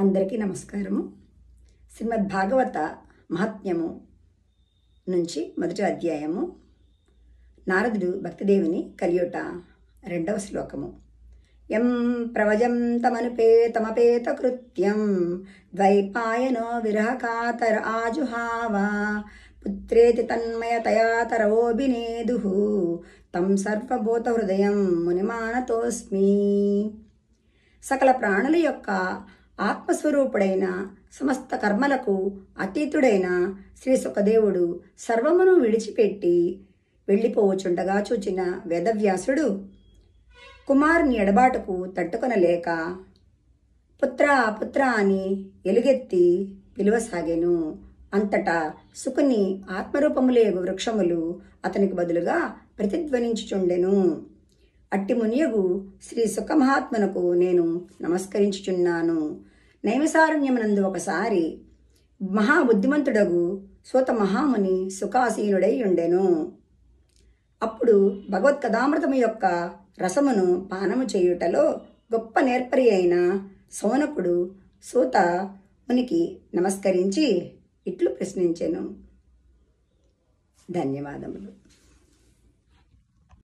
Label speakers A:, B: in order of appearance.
A: అందరికీ నమస్కారము. శ్రీమద్ భాగవత మహాత్మ్యము నుంచి మొదటి అధ్యాయము. నారదుడు భక్తిదేవిని కలియుట. 2వ శ్లోకము. యం ప్రవజం తమనుపేతమపేత కృత్యం ద్వైపాయనో విరహకాతర ఆజుహావ పుత్రేతి తన్మయతయా తరవోభినేదుః తం సర్వభూత హృదయం మునిమానతోస్మి. సకల ప్రాణుల యొక్క ఆత్మస్వరూపుడైన సమస్త కర్మలకు అతీతుడైన శ్రీ సుఖదేవుడు సర్వమును విడిచిపెట్టి వెళ్ళిపోవచుండగా చూచిన వేదవ్యాసుడు కుమారుని ఎడబాటుకు తట్టుకొనలేక పుత్ర పుత్ర అని ఎలుగెత్తి పిలువసాగెను. అంతటా సుకుని ఆత్మరూపములేగు వృక్షములు అతనికి బదులుగా ప్రతిధ్వనించుచుండెను. అట్టి మునియగు శ్రీ సుఖమహాత్మనకు నేను నమస్కరించుచున్నాను. నైమిసారణ్యమునందు ఒకసారి మహాబుద్ధిమంతుడగు సూత మహాముని సుఖాసీనుడై ఉండెను. అప్పుడు భగవత్కథామృతము యొక్క రసమును పానము చేయుటలో గొప్ప నేర్పరి అయిన సౌనకుడు సూత మునికి నమస్కరించి ఇట్లు ప్రశ్నించెను. ధన్యవాదములు.